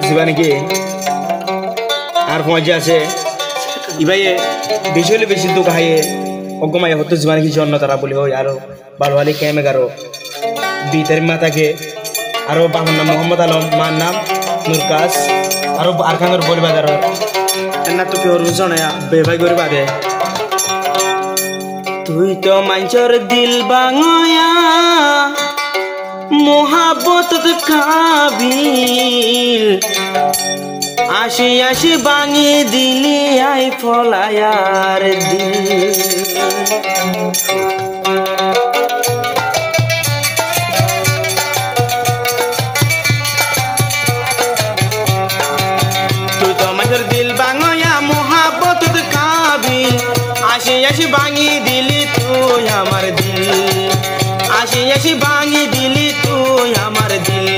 জীবনে কি আর মজা আছে ইবাইয়ে বেশি হলে বেশি তো খাইয়ে অগমাই হতো জীবনে কিছু অন্য তারা বলি হয় আরো ভালো ভালো কেমে গারো বিতের মাতাকে আরো বাবার নাম মোহাম্মদ আলম মার নাম নুরকাস আরো আরখানোর পরিবার এনা তো কেউ রুজনে বেভাই করে বাদে তুই তো মাঞ্চর দিল বাঙয়া মোহাব্বত কাবিল আসি আসি বাঙিয়ে দিলি আই ফলায়ার দিল তুই তো মাঞ্চর দিল বাঙয়া মোহাব্বত কাবিল আসি আসি বাঙিয়ে দিলি তুই আমার দিল আসি আসি বাঙিয়ে দিলি তুই আমার দিল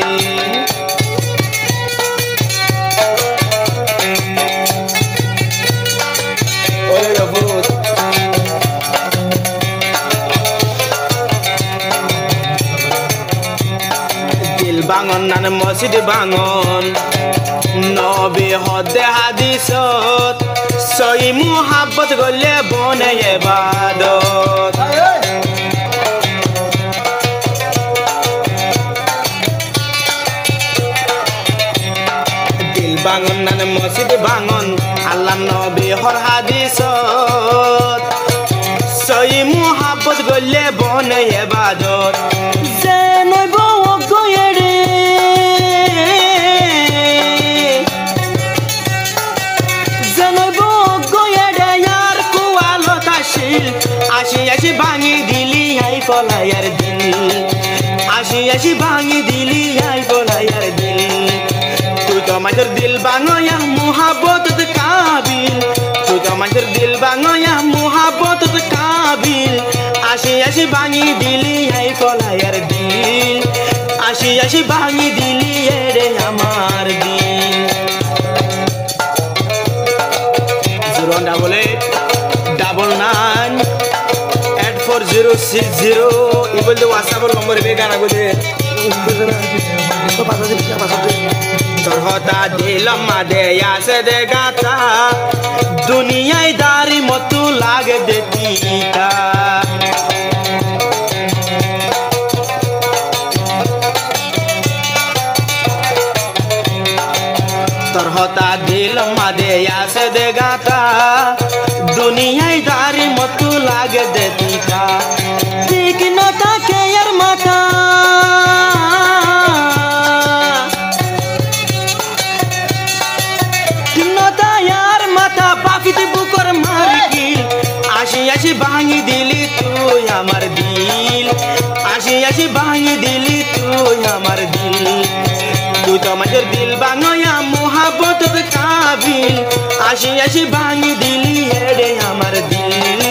দিল বাঙন নান মসজিদ বাঙন নবী হদে হাদিসত সই মুহাব্বত গলে বনে ইবাদত দিল বাঙন নান মসজিদ বাঙন আল্লাহ নবী হর হাদিসত সই মুহাব্বত গলে বনে ইবাদত জেনই বউ গয়েরে জেনই বউ গয়েরে यार কুয়ালো তাশিল আসি আসি ভাঙি দিলি আই ফলায়ার দিল আসি আসি ভাঙি দিলি আই ফলায়ার দিল তুই তো আমাদের দিল বাঙয়া মোহাব্বত কাবিল তুই তো আমাদের দিল বাঙয়া মোহাব্বত কাবিল আসি আসি ভাঙি দিলি আই ফলায়ার দিল আসি আসি ভাঙি দিলি রে আমার দিল 0998460 ইবল দে WhatsApp নম্বর বে গানা গদে তোর হতা দিলাম মাদে আসে দে গাতা দুনিয়ায় দারি মতো লাগে দেতিকা তোর হতা দিলাম মাদে আসে দে গাতা দুনিয়ায় দারি মতো লাগে দেতিকা ঠিক না থাকে আর মাথা আসি আসি ভাঙি দিলি তুই আমার দিল আসি আসি ভাঙি দিলি তুই আমার দিল তুই তো আমাদের দিল বাঙয়া মোহাব্বত কাবিল আসি আসি ভাঙি দিলি রে আমার দিল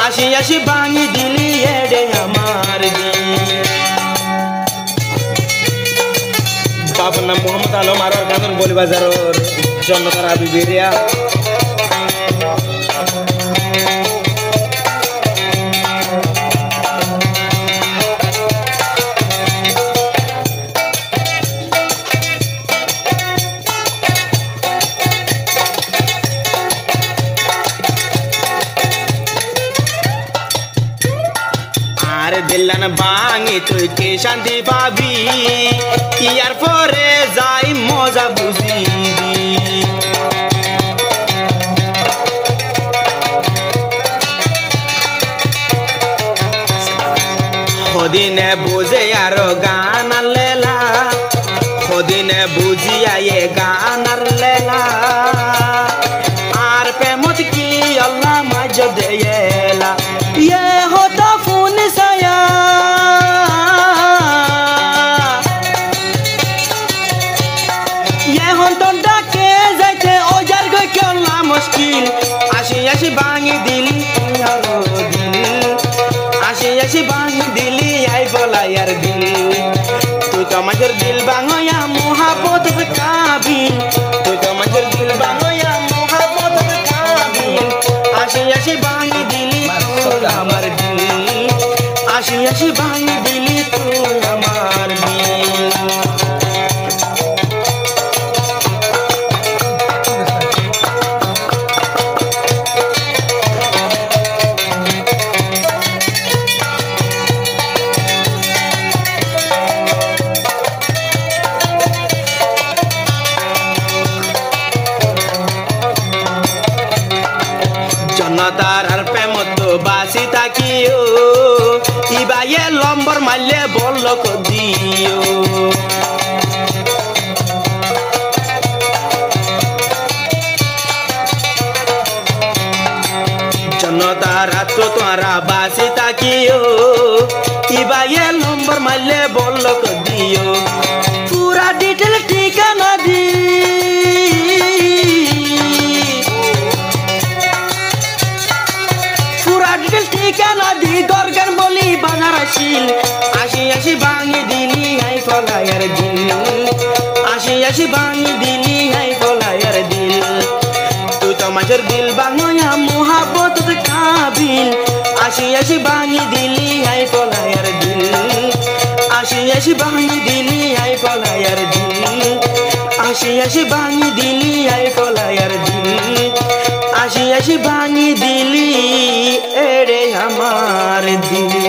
আসি আসি ভাঙি দিলি রে আমার দিল বাবার নাম মোহাম্মদ আলম আর গানের বলি বাজারের জন্য তারা বিবেরিয়া দিলান ভাঙি তুই কে শান্তি পাবি ইয়ার পরে যাই মজা বুঝিবি হদিনে বুঝে আর গান লেলা হদিনে বুঝিয়া এ গান লেলা আর প্রেমত কি আল্লাহ মাঝ দেলা ये होता फोन साया ये हों तो डाके जाते ओजार गए क्यों ना मुश्किल आशी आशी बांगी दिली यारो दिल आशी आशी बांगी दिली आई बोला यार दिल तू तो मजर दिल बांगो या मोहब्बत काबिल तू तो मजर दिल बांगो या मोहब्बत काबिल आशी आशी बांगी दिली আমার দিল আসি আসি ভাঙি দিলি তুই আমার দিল জনতার আর প্রেমত বাসি থাকিও ইবাইয়ে লম্বর মারলে বলল দিও জনতার রাত তোরা বাসি থাকিও ইবাইয়ে লম্বর মারলে বলল দিও পুরা ডিটেল ঠিকানা দি ঠিকানা দি গর্গন বলি বাজার আসিল আসি আসি ভাঙি দিলি হাই ফলায়ার দিল আসি আসি ভাঙি দিলি হাই ফলায়ার দিল তুই তো মাঝের দিল বাংলা মোহাব্বত কাবিল আসি আসি ভাঙি দিলি হাই ফলায়ার দিল আসি আসি ভাঙি দিলি হাই ফলায়ার দিল আসি আসি ভাঙি দিলি হাই ফলায়ার দিল আসি আসি ভাঙি দিলি এড়ে আমার দিল।